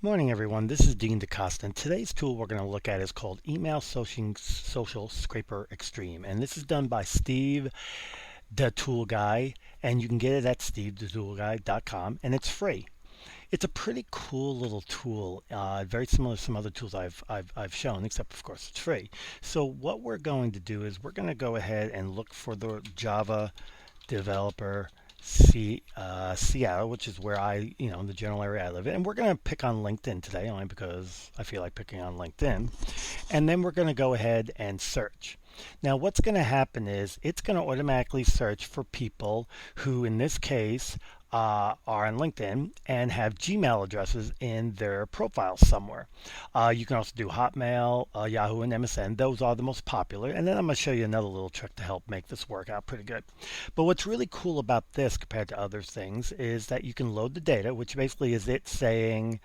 Morning, everyone. This is Dean DeCosta, and today's tool we're going to look at is called Email Social Scraper Extreme, and this is done by Steve the Tool Guy, and you can get it at stevethetoolguy.com, and it's free. It's a pretty cool little tool, very similar to some other tools I've shown, except of course it's free. So what we're going to do is we're going to go ahead and look for the Java developer Seattle, which is where the general area I live in. And we're going to pick on LinkedIn today, only because I feel like picking on LinkedIn. And then we're going to go ahead and search. Now, what's going to happen is it's going to automatically search for people who, in this case, are on LinkedIn and have Gmail addresses in their profile somewhere. You can also do Hotmail, Yahoo, and MSN. Those are the most popular. And then I'm going to show you another little trick to help make this work out pretty good. But what's really cool about this compared to other things is that you can load the data, which basically is it saying,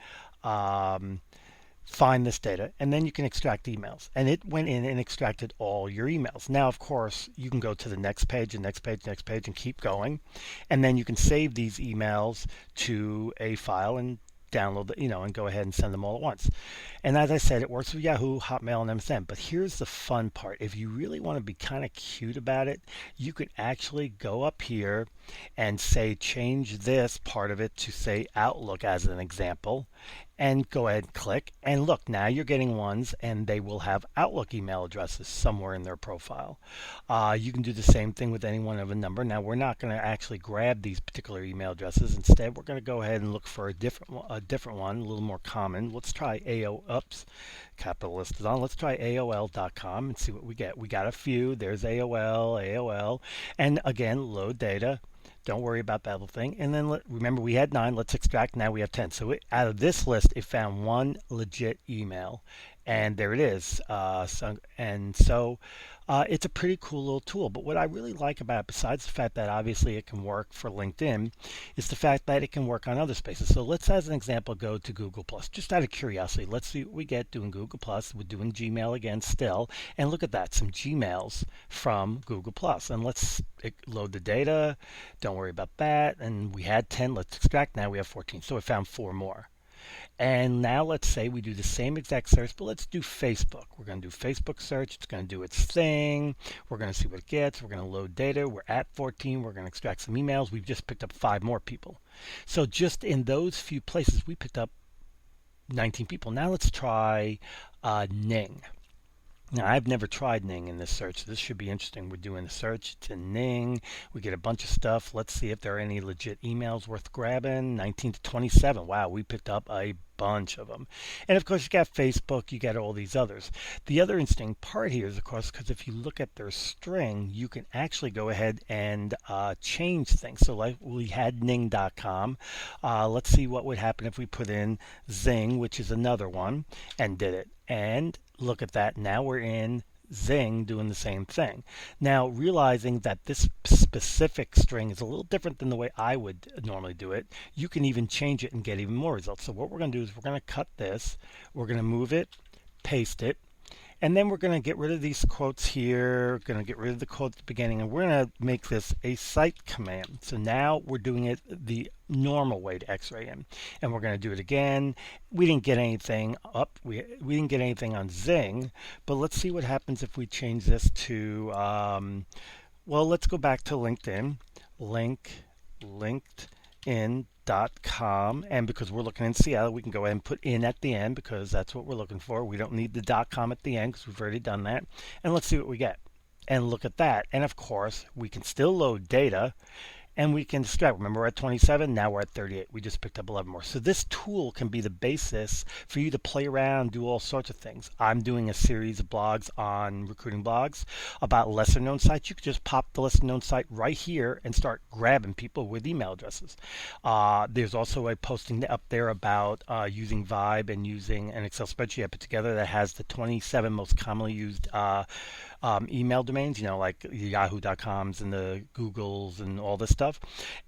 find this data, and then you can extract emails. And it went in and extracted all your emails. Now, of course, you can go to the next page, and next page, next page, and keep going. And then you can save these emails to a file and download and go ahead and send them all at once. And as I said, it works with Yahoo, Hotmail, and MSN. But here's the fun part. If you really want to be kind of cute about it, you can actually go up here and say change this part of it to say Outlook as an example, and go ahead and click, and look, now you're getting ones and they will have Outlook email addresses somewhere in their profile. You can do the same thing with any one of a number. Now, we're not going to actually grab these particular email addresses. Instead, we're going to go ahead and look for a different one, a little more common. Let's try capital list is on. Let's try AOL.com and see what we get. We got a few. There's AOL, and again, load data. Don't worry about that little thing. And then remember, we had 9. Let's extract. Now we have 10. So out of this list, it found one legit email. And there it is. It's a pretty cool little tool. But what I really like about it, besides the fact that obviously it can work for LinkedIn, is the fact that it can work on other spaces. So let's, as an example, go to Google+. Just out of curiosity, let's see what we get doing Google+. We're doing Gmail again still. And look at that, some Gmails from Google+. And let's load the data. Don't worry about that. And we had 10. Let's extract. Now we have 14. So it found 4 more. And now let's say we do the same exact search, but let's do Facebook. We're going to do Facebook search. It's going to do its thing. We're going to see what it gets. We're going to load data. We're at 14. We're going to extract some emails. We've just picked up 5 more people. So just in those few places, we picked up 19 people. Now let's try Ning. Now, I've never tried Ning in this search. This should be interesting. We're doing a search. It's in Ning. We get a bunch of stuff. Let's see if there are any legit emails worth grabbing. 19 to 27. Wow, we picked up a bunch of them. And of course, you got Facebook. You got all these others. The other interesting part here is, of course, because if you look at their string, you can actually go ahead and change things. So like we had Ning.com. Let's see what would happen if we put in Zing, which is another one, and did it. And look at that. Now we're in Zing doing the same thing. Now, realizing that this specific string is a little different than the way I would normally do it, you can even change it and get even more results. So what we're going to do is we're going to cut this. We're going to move it, paste it, and then we're going to get rid of these quotes here. We're going to get rid of the quote at the beginning, and we're going to make this a cite command. So now we're doing it the normal way to X-ray in. And we're going to do it again. We didn't get anything up. We didn't get anything on Zing, but let's see what happens if we change this to, let's go back to LinkedIn. LinkedIn.com, and because we're looking in Seattle, we can go ahead and put in at the end because that's what we're looking for. We don't need the .com at the end because we've already done that. And let's see what we get. And look at that. And of course, we can still load data, and we can extract. Remember, we're at 27. Now we're at 38. We just picked up 11 more. So this tool can be the basis for you to play around, do all sorts of things. I'm doing a series of blogs on recruiting blogs about lesser known sites. You could just pop the lesser known site right here and start grabbing people with email addresses. There's also a posting up there about using Vibe and using an Excel spreadsheet I put together that has the 27 most commonly used email domains, like Yahoo.coms and the Googles and all this stuff. stuff.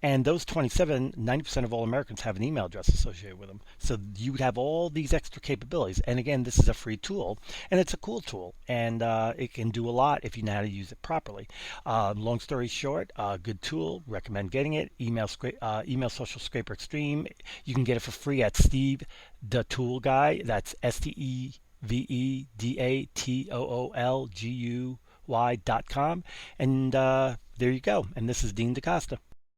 And those 27, 90% of all Americans have an email address associated with them. So you would have all these extra capabilities. And again, this is a free tool, and it's a cool tool, and it can do a lot if you know how to use it properly. Long story short, good tool. Recommend getting it. Email Social Scraper Extreme. You can get it for free at Steve the Tool Guy. That's SteveDatoolGuy.com. And there you go. And this is Dean DaCosta.